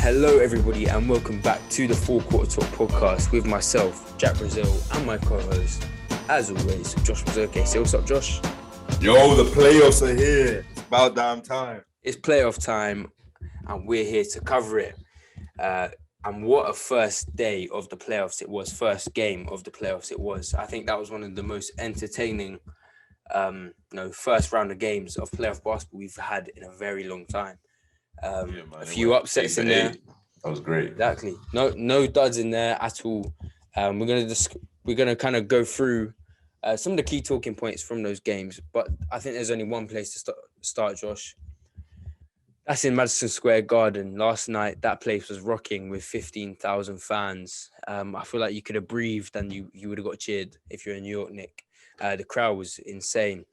Hello, everybody, and welcome back to the Four Quarter Talk podcast with myself, Jack Brazil, and my co-host, as always, Josh Mazuke. Say what's up, Josh? Yo, the playoffs are here. It's about damn time. It's playoff time, and we're here to cover it. And what a first day of the playoffs it was, first game of the playoffs it was. I think that was one of the most entertaining, first round of games of playoff basketball we've had in a very long time. A few upsets in there. That was great. Exactly. No duds in there at all. We're gonna kind of go through some of the key talking points from those games, but I think there's only one place to start, Josh. That's in Madison Square Garden. Last night, that place was rocking with 15,000 fans. I feel like you could have breathed and you would have got cheered if you're in New York, Nick. The crowd was insane.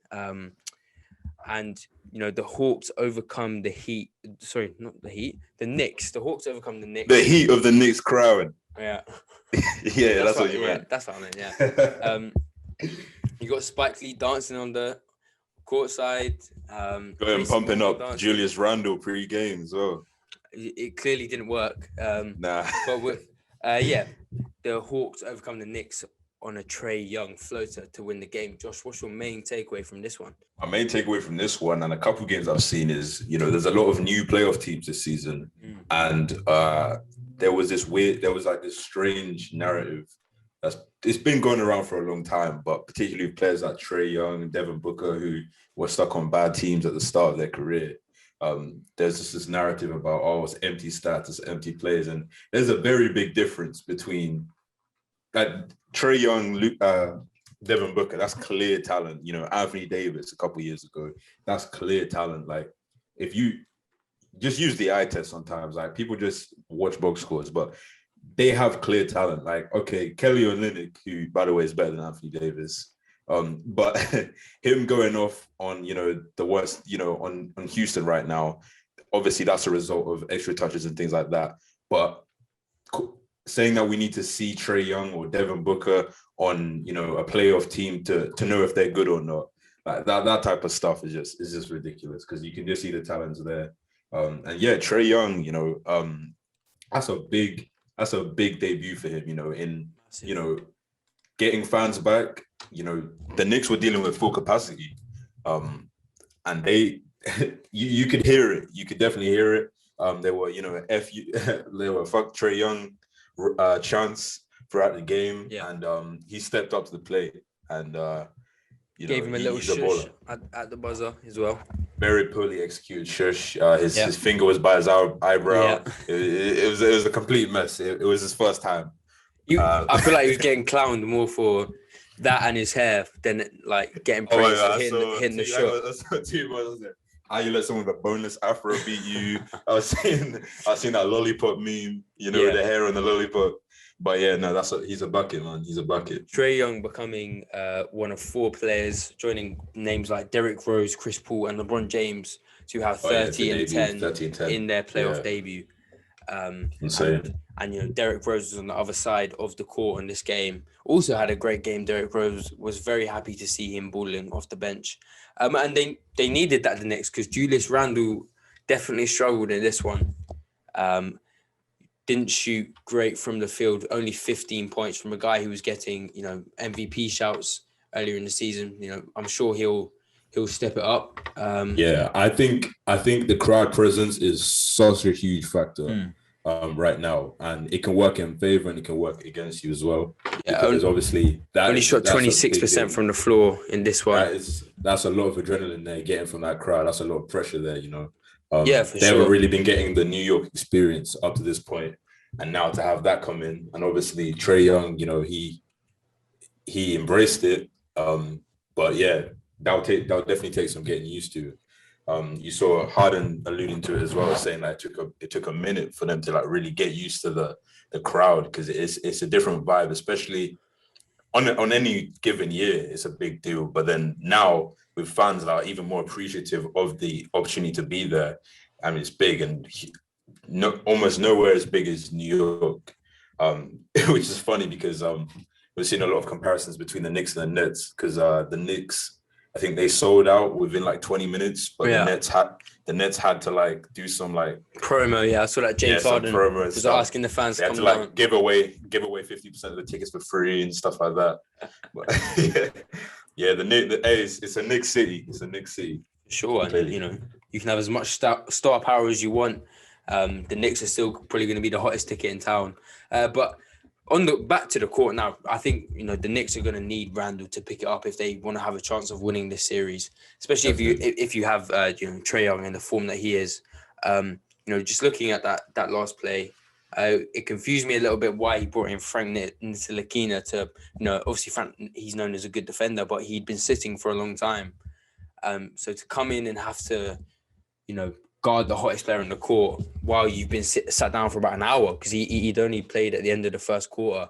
And, the Hawks overcome the Heat. Sorry, not the Heat. The Knicks. The Hawks overcome the Knicks. The heat of the Knicks crowd. Yeah. Yeah, that's what you meant. Yeah, that's what I meant, yeah. You got Spike Lee dancing on the courtside. Going pumping up dancing. Julius Randle pre-game as well. It clearly didn't work. Nah. But the Hawks overcome the Knicks on a Trae Young floater to win the game. Josh, what's your main takeaway from this one? My main takeaway from this one and a couple games I've seen is, there's a lot of new playoff teams this season. And there was this strange narrative it's been going around for a long time, but particularly with players like Trae Young and Devin Booker, who were stuck on bad teams at the start of their career. There's just this narrative about, it's empty stats, it's empty players. And there's a very big difference between Trae Young, Devin Booker, that's clear talent. Anthony Davis a couple of years ago, that's clear talent. Like, if you just use the eye test sometimes, like people just watch box scores, but they have clear talent. Like, okay, Kelly Olynyk, who, by the way, is better than Anthony Davis. But him going off on, the worst, on Houston right now, obviously that's a result of extra touches and things like that. But saying that we need to see Trae Young or Devin Booker on, a playoff team to know if they're good or not, like that type of stuff is just ridiculous, because you can just see the talents there. And yeah, Trae Young, that's a big debut for him, in getting fans back. The Knicks were dealing with full capacity, and they you could hear it. You could definitely hear it. They were, they were fuck Trae Young chants throughout the game, and he stepped up to the plate and gave him a little shush at the buzzer as well. Very poorly executed shush. His finger was by his eyebrow. Yeah. It was a complete mess. It was his first time. I feel like he was getting clowned more for that and his hair than like getting praised for hitting the shot. How you let someone with a boneless afro beat you? I was seeing that lollipop meme. The hair on the lollipop. But yeah, no, he's a bucket, man. He's a bucket. Trae Young becoming one of four players, joining names like Derrick Rose, Chris Paul, and LeBron James to have 30 and 10 in their playoff debut. Insane. And Derrick Rose was on the other side of the court in this game. Also had a great game. Derrick Rose was very happy to see him balling off the bench. And they needed that the Knicks, because Julius Randle definitely struggled in this one. Didn't shoot great from the field, only 15 points from a guy who was getting, MVP shouts earlier in the season. I'm sure he'll step it up. I think the crowd presence is such a huge factor right now, and it can work in favor and it can work against you as well. Yeah, because obviously that only shot 26% from the floor in this one. That's a lot of adrenaline there getting from that crowd. That's a lot of pressure there, For they sure. haven't really been getting the New York experience up to this point. And now to have that come in, and obviously Trae Young, he embraced it. But yeah, that'll definitely take some getting used to. You saw Harden alluding to it as well, saying that it took a minute for them to like really get used to the crowd, because it's a different vibe, especially on any given year. It's a big deal, but then now with fans that are even more appreciative of the opportunity to be there, I mean, it's big, and almost nowhere as big as New York, which is funny because we're seeing a lot of comparisons between the Knicks and the Nets, because the Knicks I think they sold out within like 20 minutes, but Yeah. the Nets had to like do some like promo. Yeah, I saw that James some Harden promo and was stuff. asking the fans They to had come to down. like give away 50% of the tickets for free and stuff like that. But, yeah, it's a Knicks city. It's a Knicks city. Sure, and you know, you can have as much star power as you want. The Knicks are still probably going to be the hottest ticket in town. But back to the court now, I think, you know, the Knicks are going to need Randall to pick it up if they want to have a chance of winning this series, especially if you have you know, Trae Young in the form that he is. You know, just looking at that last play, it confused me a little bit why he brought in Frank Ntilikina to, you know, obviously Frank, he's known as a good defender, but he'd been sitting for a long time. So to come in and have to, you know, guard the hottest player on the court while you've been sat down for about an hour, because he'd only played at the end of the first quarter,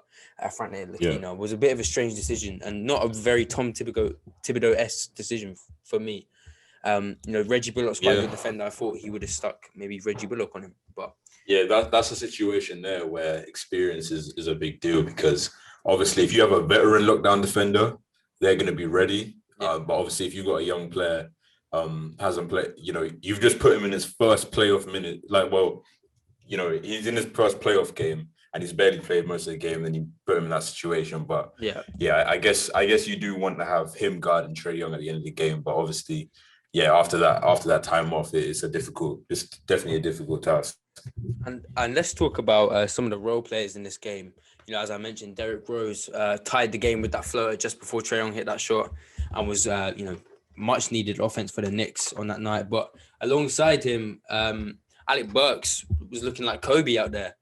Frank Ntilikina, was a bit of a strange decision and not a very Tom Thibodeau-esque decision for me. You know, Reggie Bullock's quite a good defender. I thought he would have stuck maybe Reggie Bullock on him, but yeah, that's a situation there where experience is a big deal, because obviously if you have a veteran lockdown defender, they're going to be ready. But obviously if you've got a young player, hasn't played, you know, you've just put him in his first playoff minute. Like, well, you know, he's in his first playoff game and he's barely played most of the game. Then you put him in that situation. But yeah, I guess you do want to have him guarding Trae Young at the end of the game. But obviously, yeah, after that time off, it's definitely a difficult task. And let's talk about some of the role players in this game. You know, as I mentioned, Derrick Rose tied the game with that floater just before Trae Young hit that shot, and was you know, much needed offense for the Knicks on that night. But alongside him, Alec Burks was looking like Kobe out there.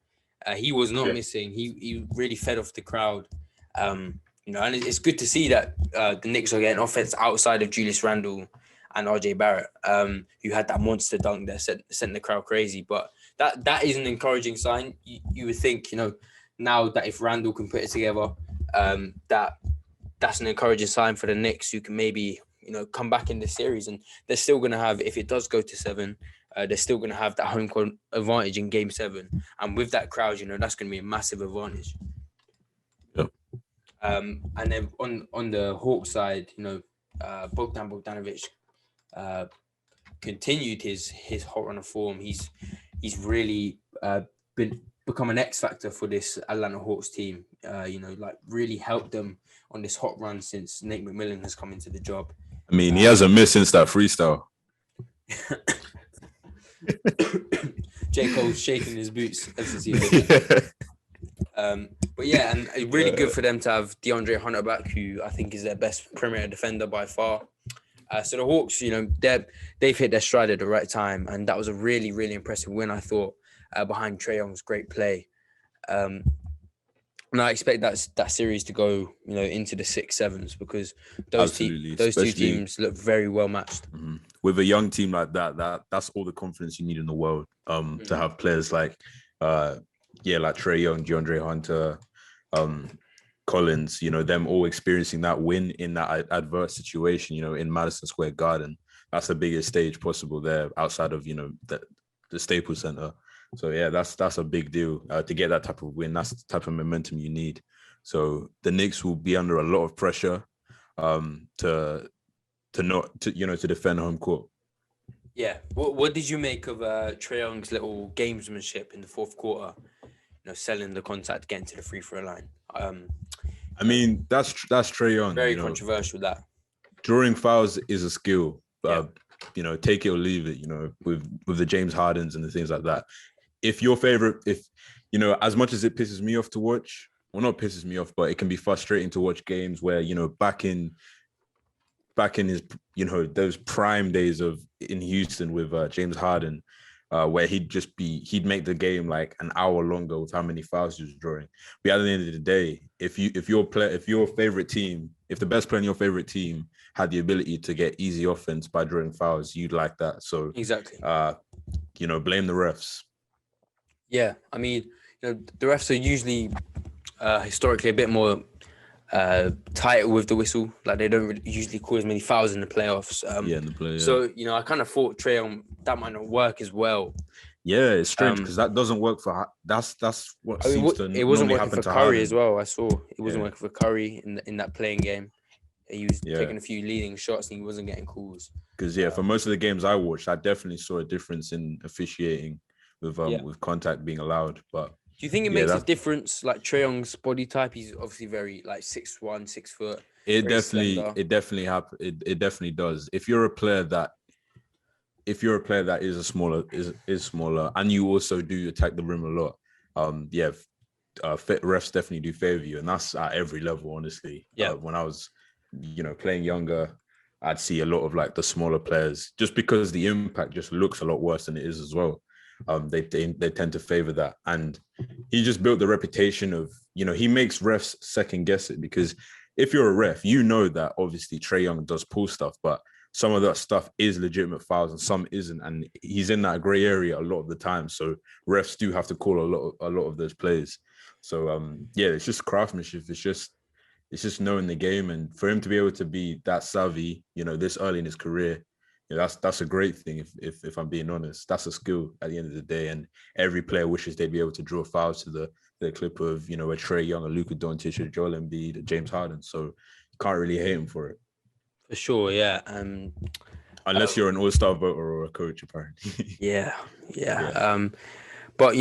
He was not missing. He really fed off the crowd. You know, and it's good to see that the Knicks are getting offense outside of Julius Randle and RJ Barrett, who had that monster dunk that sent the crowd crazy. But that is an encouraging sign. You would think, you know, now that if Randle can put it together, that's an encouraging sign for the Knicks, who can maybe, you know, come back in this series. And they're still going to have, if it does go to 7, they're still going to have that home court advantage in Game 7. And with that crowd, you know, that's going to be a massive advantage. Yep. And then on the Hawks side, you know, Bogdan Bogdanovic continued his hot run of form. He's really become an X factor for this Atlanta Hawks team. You know, like really helped them on this hot run since Nate McMillan has come into the job. I mean, he hasn't missed since that freestyle. J. Cole's shaking his boots. But yeah, and really good for them to have DeAndre Hunter back, who I think is their best perimeter defender by far. So the Hawks, you know, they've hit their stride at the right time, and that was a really, really impressive win, I thought, behind Trae Young's great play. And I expect that series to go, you know, into the 6-7s, because those two teams look very well matched. Mm-hmm. With a young team like that's all the confidence you need in the world. To have players like, like Trae Young, DeAndre Hunter, Collins, you know, them all experiencing that win in that adverse situation, you know, in Madison Square Garden. That's the biggest stage possible there, outside of, you know, the Staples Center. So yeah, that's a big deal to get that type of win. That's the type of momentum you need. So the Knicks will be under a lot of pressure to defend home court. Yeah. What did you make of Trae Young's little gamesmanship in the fourth quarter? You know, selling the contact, getting to the free throw line. I mean, that's Trae Young. Very controversial, that. Drawing fouls is a skill. You know, take it or leave it. You know, with the James Hardens and the things like that. If you know, as much as it pisses me off to watch, well, not pisses me off, but it can be frustrating to watch games where, you know, back in his, you know, those prime days in Houston with James Harden, where he'd make the game like an hour longer with how many fouls he was drawing. But at the end of the day, if the best player in your favorite team had the ability to get easy offense by drawing fouls, you'd like that. So exactly. You know, blame the refs. Yeah, I mean, you know, the refs are usually historically a bit more tighter with the whistle. Like, they don't usually call as many fouls in the playoffs. In the playoffs. So, you know, I kind of thought Trae Young, that might not work as well. Yeah, it's strange because that doesn't work for. That's what seems to. It wasn't working for Curry Harden as well. I saw it wasn't working for Curry in that playing game. He was taking a few leading shots and he wasn't getting calls. Because for most of the games I watched, I definitely saw a difference in officiating with contact being allowed. But do you think it makes a difference? Like Trae Young's body type, he's obviously very like 6'1", 6 foot. It definitely does. If you're a player that is smaller, and you also do attack the rim a lot, refs definitely do favor you, and that's at every level, honestly. When I was, playing younger, I'd see a lot of like the smaller players, just because the impact just looks a lot worse than it is as well. They tend to favor that, and he just built the reputation of, he makes refs second guess it, because if you're a ref, that obviously Trae Young does pull stuff, but some of that stuff is legitimate fouls and some isn't, and he's in that gray area a lot of the time. So refs do have to call a lot of those plays. So it's just craftsmanship. It's just knowing the game, and for him to be able to be that savvy, this early in his career, that's a great thing. If I'm being honest, that's a skill at the end of the day, and every player wishes they'd be able to draw fouls to the clip of where Trae Young or Luka Doncic or Joel Embiid or James Harden. So you can't really hate him for it. For sure, yeah. Unless you're an all-star voter or a coach, apparently. Yeah. But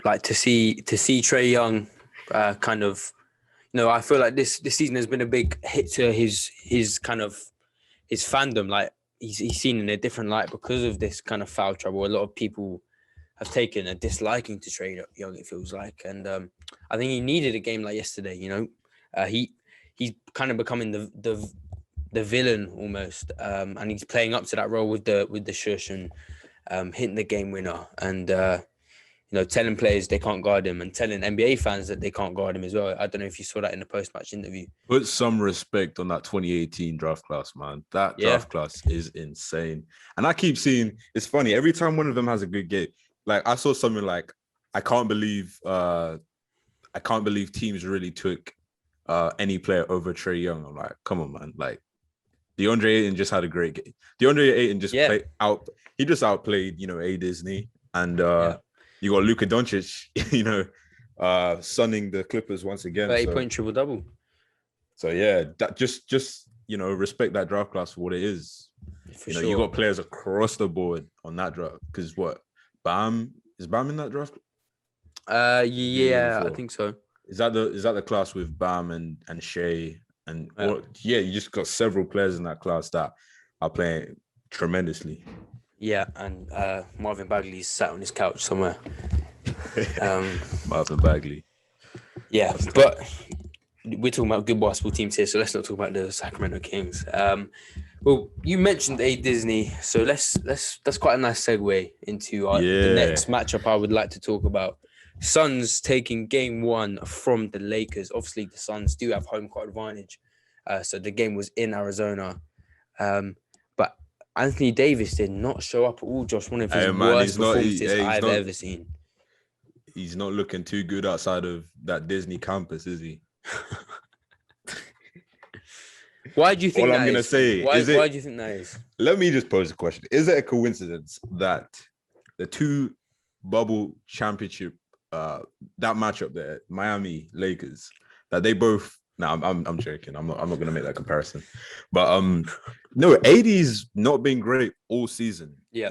like to see Trae Young, kind of, I feel like this season has been a big hit to his kind of his fandom. Like he's seen in a different light because of this kind of foul trouble. A lot of people have taken a disliking to Trae Young, it feels like, and I think he needed a game like yesterday. He's kind of becoming the villain almost, and he's playing up to that role with the shush and hitting the game winner, and telling players they can't guard him, and telling NBA fans that they can't guard him as well. I don't know if you saw that in the post-match interview. Put some respect on that 2018 draft class, man. That draft class is insane. And I keep seeing, it's funny, every time one of them has a good game, like I saw something like, I can't believe teams really took any player over Trae Young. I'm like, come on, man. Like, DeAndre Ayton just had a great game. DeAndre Ayton just outplayed, A. Disney, and you got Luka Doncic, sunning the Clippers once again. 30-point triple-double. So that just respect that draft class for what it is. For sure. You got players across the board on that draft. Because is Bam in that draft? I think so. Is that the class with Bam and Shea? And you just got several players in that class that are playing tremendously. Yeah, and Marvin Bagley's sat on his couch somewhere. Marvin Bagley. Yeah, but we're talking about good basketball teams here, so let's not talk about the Sacramento Kings. Well, you mentioned A. Disney, so that's quite a nice segue into the next matchup I would like to talk about. Suns taking game 1 from the Lakers. Obviously, the Suns do have home court advantage. So the game was in Arizona. But Anthony Davis did not show up at all, Josh. One of his worst performances I've ever seen. He's not looking too good outside of that Disney campus, is he? Why do you think All I'm going to say why do you think that is? Let me just pose a question. Is it a coincidence that the two bubble championship that matchup there, Miami Lakers, that they both? No, I'm joking. I'm not going to make that comparison. But no, AD's not been great all season. Yeah,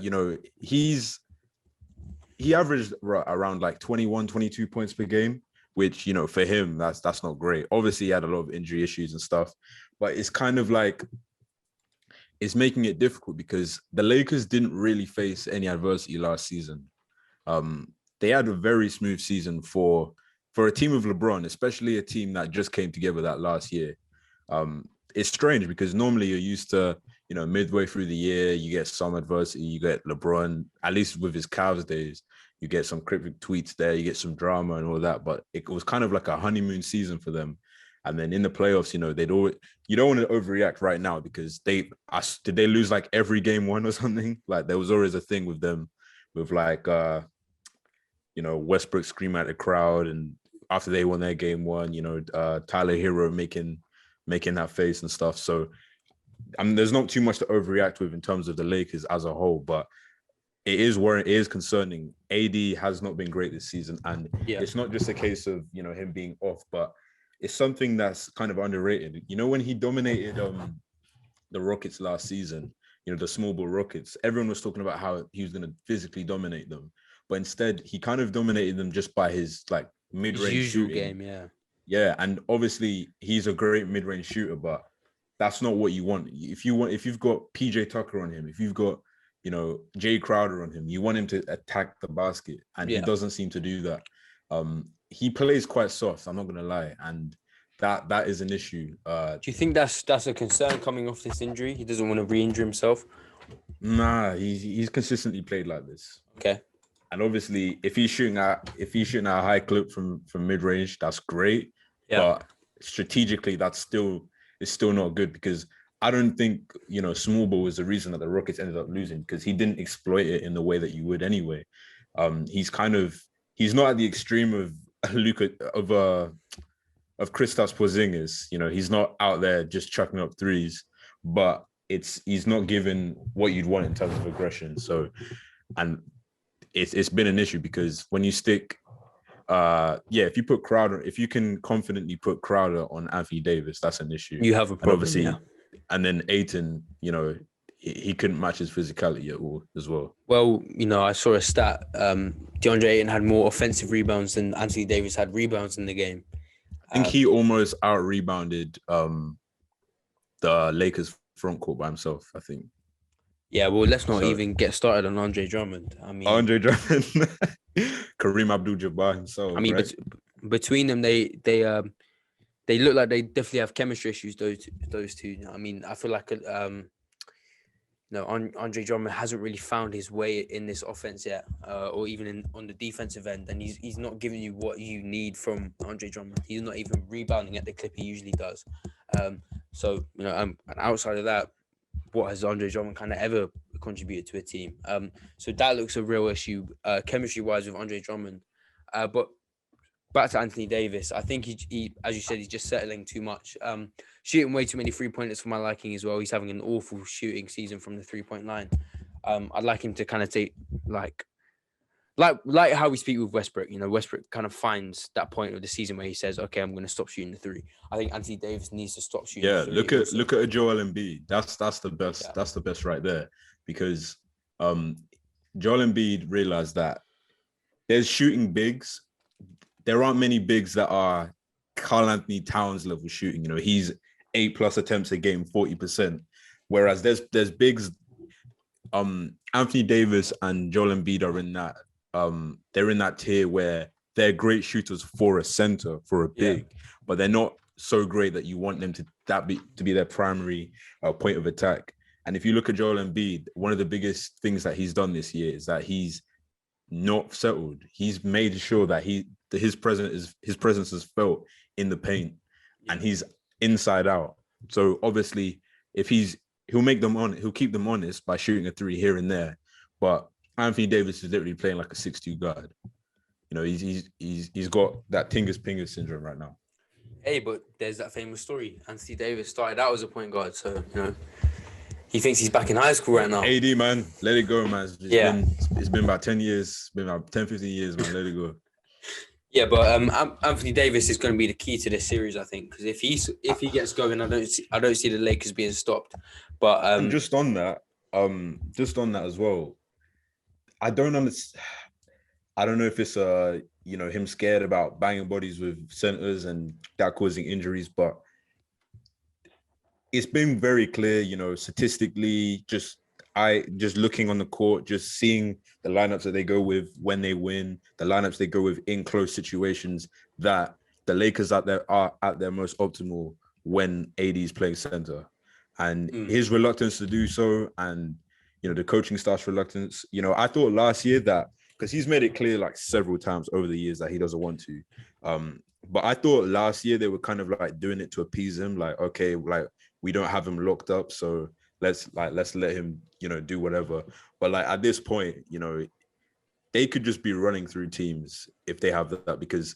he averaged around like 21, 22 points per game, which for him that's not great. Obviously, he had a lot of injury issues and stuff, but it's kind of like it's making it difficult because the Lakers didn't really face any adversity last season. They had a very smooth season for a team of LeBron, especially a team that just came together that last year. It's strange because normally you're used to, midway through the year, you get some adversity. You get LeBron, at least with his Cavs days, you get some cryptic tweets there, you get some drama and all that. But it was kind of like a honeymoon season for them. And then in the playoffs, you don't want to overreact right now because did they lose like every game 1 or something? Like there was always a thing with them with like, Westbrook scream at the crowd, and after they won their game 1, Tyler Hero making that face and stuff. So there's not too much to overreact with in terms of the Lakers as a whole, but it is concerning. AD has not been great this season, and it's not just a case of him being off, but it's something that's kind of underrated. You know, when he dominated the Rockets last season, you know, the small ball Rockets, everyone was talking about how he was going to physically dominate them. But instead, he kind of dominated them just by his like mid-range shooting. Game, yeah. Yeah, and obviously he's a great mid-range shooter, but that's not what you want. If you've got PJ Tucker on him, if you've got, you know, Jay Crowder on him, you want him to attack the basket, and he doesn't seem to do that. He plays quite soft, I'm not gonna lie, and that is an issue. Do you think that's a concern coming off this injury? He doesn't want to re-injure himself? Nah, he's consistently played like this. Okay. And obviously, if he's shooting at a high clip from mid-range, that's great. Yeah. But strategically, it's still not good, because I don't think, you know, small ball was the reason that the Rockets ended up losing, because he didn't exploit it in the way that you would anyway. He's not at the extreme of Kristaps Porzingis. You know, he's not out there just chucking up threes, but he's not given what you'd want in terms of aggression. So, and it's been an issue, because when you stick, if you can confidently put Crowder on Anthony Davis, that's an issue. You have a problem, and obviously, and then Ayton, you know, he couldn't match his physicality at all as well. Well, you know, I saw a stat. DeAndre Ayton had more offensive rebounds than Anthony Davis had rebounds in the game. I think he almost out-rebounded the Lakers front court by himself, I think. Yeah, well, let's not even get started on Andre Drummond. I mean, Andre Drummond, Kareem Abdul-Jabbar himself. I mean, right? Between them, they look like they definitely have chemistry issues. Those two. I mean, I feel like Andre Drummond hasn't really found his way in this offense yet, or even on the defensive end, and he's not giving you what you need from Andre Drummond. He's not even rebounding at the clip he usually does. So, you know, and outside of that, what has Andre Drummond kind of ever contributed to a team? So that looks a real issue, chemistry-wise, with Andre Drummond. But back to Anthony Davis, I think he, as you said, he's just settling too much. Shooting way too many three-pointers for my liking as well. He's having an awful shooting season from the three-point line. I'd like him to kind of take, like how we speak with Westbrook. You know, Westbrook kind of finds that point of the season where he says, "Okay, I'm going to stop shooting the three." I think Anthony Davis needs to stop shooting. Yeah, the three look at Joel Embiid. That's the best. Yeah. That's the best right there, because Joel Embiid realized that there's shooting bigs. There aren't many bigs that are Karl-Anthony Towns level shooting. You know, he's 8+ attempts a game, 40%. Whereas there's bigs. Anthony Davis and Joel Embiid are in that. They're in that tier where they're great shooters for a center, for a big, but they're not so great that you want them to be their primary point of attack. And if you look at Joel Embiid, one of the biggest things that he's done this year is that he's not settled. He's made sure that his presence is felt in the paint, and he's inside out. So obviously, he'll keep them honest by shooting a three here and there, but Anthony Davis is literally playing like a 6'2" guard. You know, he's got that Tingus Pingus syndrome right now. Hey, but there's that famous story. Anthony Davis started out as a point guard, so, you know, he thinks he's back in high school right now. AD, man, let it go, man. It's been about 10 years. It's been about 10, 15 years, man. Let it go. Yeah, but Anthony Davis is going to be the key to this series, I think, because if he gets going, I don't see the Lakers being stopped. But and just on that as well, I don't understand. I don't know if it's him scared about banging bodies with centers and that causing injuries, but it's been very clear, you know, statistically, just looking on the court, just seeing the lineups that they go with when they win, the lineups they go with in close situations, that the Lakers are at their most optimal when AD is playing center. And his reluctance to do so, and, you know, the coaching staff's reluctance, you know, I thought last year that, because he's made it clear like several times over the years that he doesn't want to. But I thought last year they were kind of like doing it to appease him. Like, okay, like we don't have him locked up, so let's let him, you know, do whatever. But like at this point, you know, they could just be running through teams if they have that, because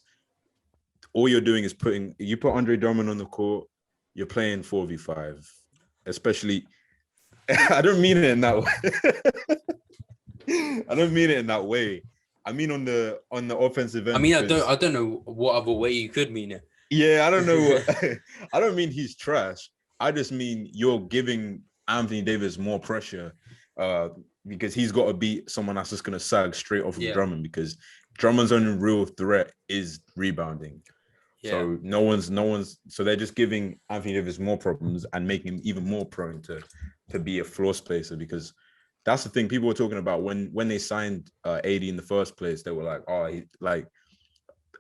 all you're doing is you put Andre Drummond on the court, you're playing 4v5, especially. I don't mean it in that way. I don't mean it in that way. I mean on the offensive end. I mean, I don't know what other way you could mean it. Yeah, I don't know. I don't mean he's trash. I just mean you're giving Anthony Davis more pressure because he's got to beat someone that's just going to sag straight off of Drummond, because Drummond's only real threat is rebounding. Yeah. So no one's. So they're just giving Anthony Davis more problems and making him even more prone to be a floor spacer, because that's the thing people were talking about when they signed AD in the first place. They were like,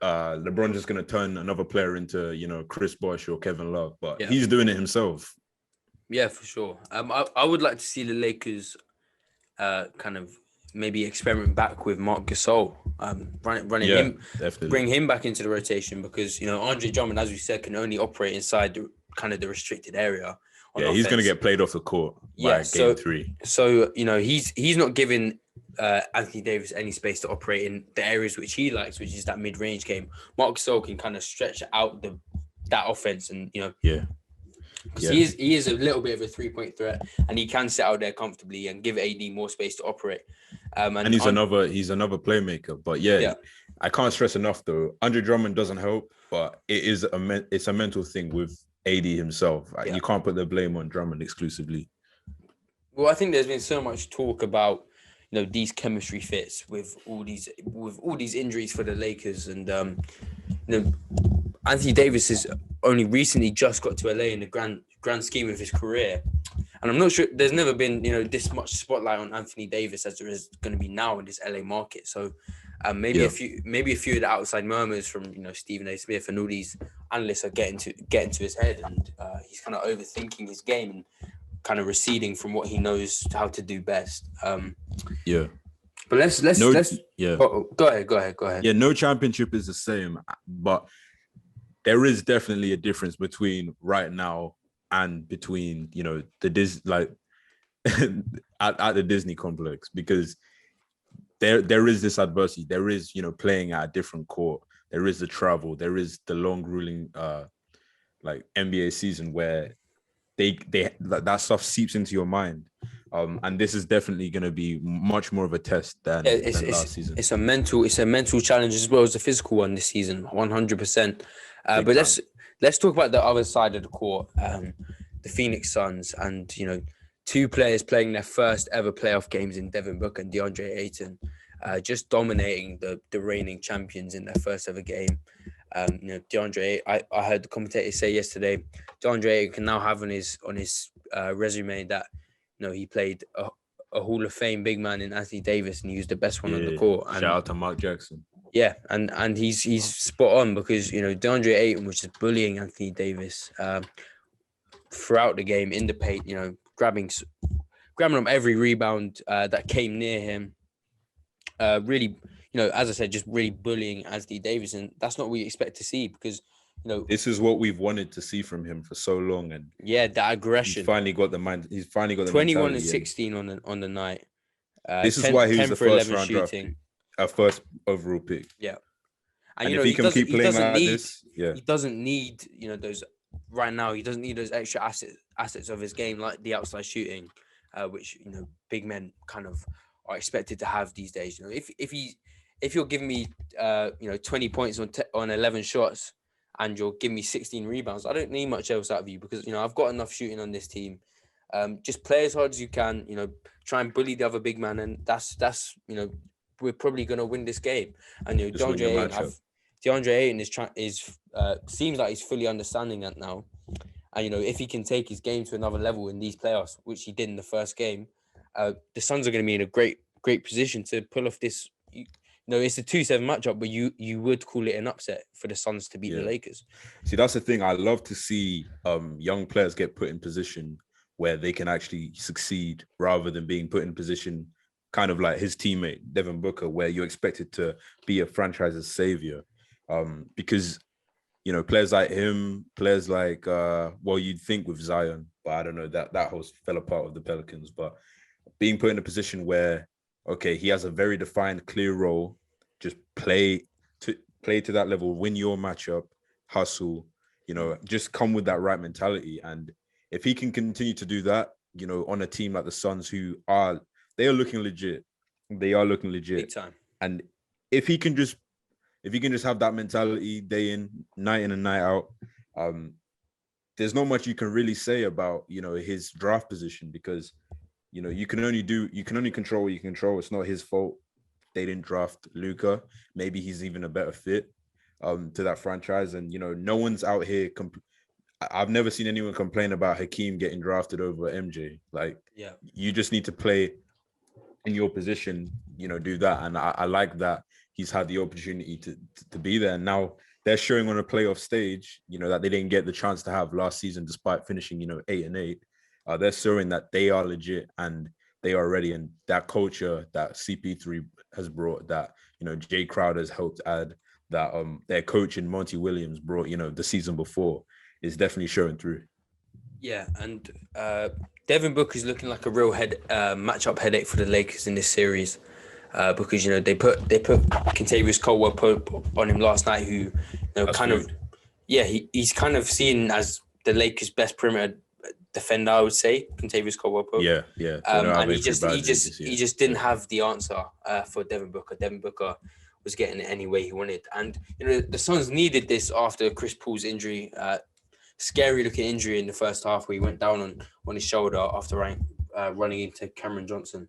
LeBron's just going to turn another player into, Chris Bosh or Kevin Love, but he's doing it himself. Yeah, for sure. I would like to see the Lakers kind of maybe experiment back with Marc Gasol, running him, definitely. Bring him back into the rotation, because, Andre Drummond, as we said, can only operate inside the restricted area. Yeah, he's going to get played off the court by game 3. So, he's not giving Anthony Davis any space to operate in the areas which he likes, which is that mid-range game. Marc Gasol can kind of stretch out that offense, and because he is a little bit of a 3-point threat, and he can sit out there comfortably and give AD more space to operate. And he's another playmaker. But I can't stress enough though, Andre Drummond doesn't help, but it's a mental thing with AD himself. You can't put the blame on Drummond exclusively. Well, I think there's been so much talk about these chemistry fits with all these injuries for the Lakers, and Anthony Davis has only recently just got to LA in the grand scheme of his career, and I'm not sure there's never been this much spotlight on Anthony Davis as there is going to be now in this LA market. So maybe a few of the outside murmurs from Stephen A. Smith and all these analysts are getting to his head, and he's kind of overthinking his game and kind of receding from what he knows how to do best. But let's go ahead. Yeah, no championship is the same, but there is definitely a difference between right now and between the at the Disney complex, because there is this adversity. There is playing at a different court. There is the travel. There is the long grueling NBA season where they that stuff seeps into your mind. And this is definitely going to be much more of a test than last season. It's a mental challenge as well as a physical one this season, 100%. But let's talk about the other side of the court, the Phoenix Suns, and two players playing their first ever playoff games in Devin Booker and DeAndre Ayton, just dominating the reigning champions in their first ever game. DeAndre, I heard the commentator say yesterday, DeAndre Ayton can now have on his resume that he played a Hall of Fame big man in Anthony Davis, and he was the best one on the court. And, shout out to Mark Jackson. Yeah, and he's spot on, because DeAndre Ayton was just bullying Anthony Davis throughout the game in the paint. Grabbing up every rebound that came near him. Really, as I said, just really bullying Anthony Davis, and that's not what we expect to see, because this is what we've wanted to see from him for so long, and that aggression. He's finally got the mind. He's finally got the 21 and 16 on the night. This is why he was the first round draft pick, a first overall pick. Yeah, and if he can keep playing like this, he doesn't need those right now. He doesn't need those extra assets of his game, like the outside shooting, which big men kind of are expected to have these days. If you're giving me 20 points on 11 shots, and you'll give me 16 rebounds, I don't need much else out of you, because I've got enough shooting on this team. Just play as hard as you can. Try and bully the other big man, and that's we're probably gonna win this game. And DeAndre Ayton seems like he's fully understanding that now. And if he can take his game to another level in these playoffs, which he did in the first game, the Suns are going to be in a great position to pull off this. It's a 2-7 matchup, but you would call it an upset for the Suns to beat the Lakers. See, that's the thing. I love to see young players get put in position where they can actually succeed, rather than being put in position kind of like his teammate, Devin Booker, where you're expected to be a franchise's savior. Because, players like him, players like, you'd think with Zion, but I don't know, that whole fell apart with the Pelicans, but being put in a position where, okay, he has a very defined, clear role, just play to that level, win your matchup, hustle, just come with that right mentality. And if he can continue to do that, on a team like the Suns, they are looking legit. They are looking legit. Big time. And if he can just if he can just have that mentality day in and night out, there's not much you can really say about, you know, his draft position, because, you know, you can only control what you control. It's not his fault they didn't draft Luka. Maybe he's even a better fit to that franchise. And, you know, no one's out here. I've never seen anyone complain about Hakeem getting drafted over MJ. Like, you just need to play in your position, you know, do that. And I like that he's had the opportunity to be there. And now they're showing on a playoff stage, you know, that they didn't get the chance to have last season, despite finishing, you know, 8-8. They're showing that they are legit and they are ready. And that culture that CP3 has brought, that, you know, Jay Crowder has helped add, that their coach in Monty Williams brought, you know, the season before, is definitely showing through. Yeah, and Devin Booker is looking like a real matchup headache for the Lakers in this series, because, you know, they put Kentavious Caldwell-Pope on him last night, who, you know, he's kind of seen as the Lakers' best perimeter defender, I would say, Kentavious Caldwell-Pope. Yeah. And he just didn't have the answer for Devin Booker. Devin Booker was getting it any way he wanted, and, you know, the Suns needed this after Chris Paul's injury. Scary looking injury in the first half, where he went down on his shoulder after running into Cameron Johnson.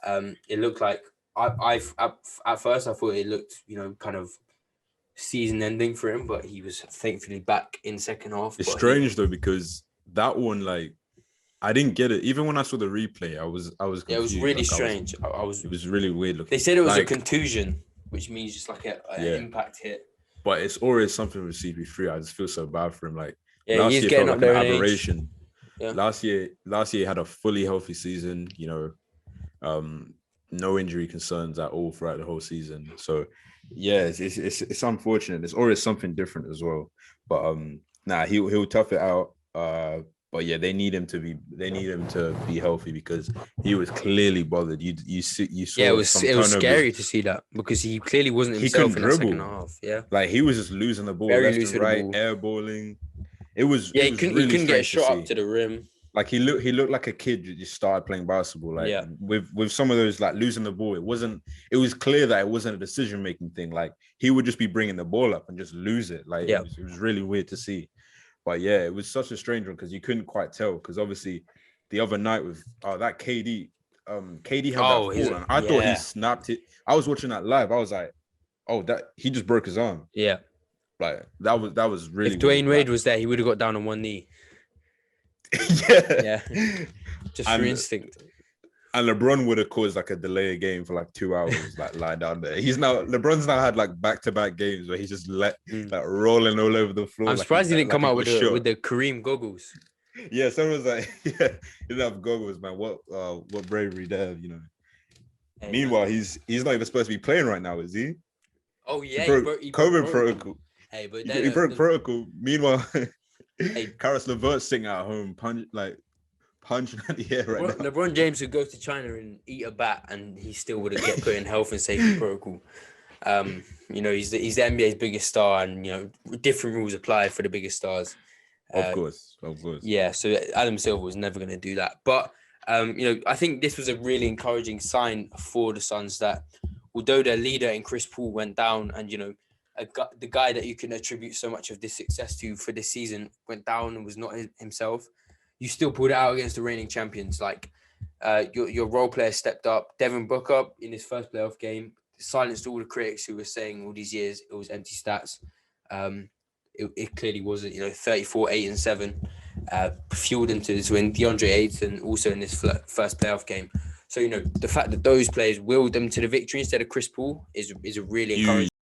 It looked like at first I thought it looked, you know, kind of season ending for him, but he was thankfully back in second half. It's strange though, because that one, like, I didn't get it. Even when I saw the replay, I was confused. Yeah, it was really strange. It was really weird looking. They said it was a contusion, which means just like an impact hit. But it's always something with CP3. I just feel so bad for him. Like, yeah, last he's year getting felt up like there an in aberration. Yeah. Last year he had a fully healthy season, you know, no injury concerns at all throughout the whole season. So yeah, it's unfortunate. There's always something different as well. But he'll tough it out. But yeah, they need him to be healthy, because he was clearly bothered. You saw. Yeah, it was scary to see that, because he clearly wasn't himself in the second half. Yeah, like, he was just losing the ball left and right, airballing. It was. Yeah, he couldn't get a shot up to the rim. Like, he looked like a kid who just started playing basketball. Like, with some of those, like, losing the ball, it was clear that it wasn't a decision-making thing. Like, he would just be bringing the ball up and just lose it. Like, it was really weird to see. But yeah, it was such a strange one, because you couldn't quite tell. Because obviously, the other night with that KD had that ball, and I thought he snapped it. I was watching that live. I was like, oh, that he just broke his arm. Yeah, like that was really. If Dwayne Wade was there, he would have got down on one knee. Yeah, just for instinct. And LeBron would have caused like a delay of game for like 2 hours, like lying down there. LeBron's now had like back-to-back games where he's just like rolling all over the floor. I'm surprised he didn't come out with the Kareem goggles. Yeah, someone was like, he didn't have goggles, man. What bravery there, you know. Hey, meanwhile, man, he's not even supposed to be playing right now, is he? Oh yeah, he broke COVID protocol. Hey, but he broke protocol. Meanwhile, Karis LeVert's sitting at home punching at the air right now. LeBron James would go to China and eat a bat, and he still would have get put in health and safety protocol. You know, he's the NBA's biggest star, and, you know, different rules apply for the biggest stars. Of course. Yeah, so Adam Silver was never going to do that. But you know, I think this was a really encouraging sign for the Suns, that although their leader in Chris Paul went down, and, you know, the guy that you can attribute so much of this success to for this season went down and was not himself, you still pulled it out against the reigning champions. Like, your role player stepped up. Devin Booker, in his first playoff game, silenced all the critics who were saying all these years it was empty stats. It clearly wasn't. You know, 34, 8, and 7 fueled him to win. DeAndre Ayton also in this first playoff game. So, you know, the fact that those players willed them to the victory instead of Chris Paul is a really encouraging.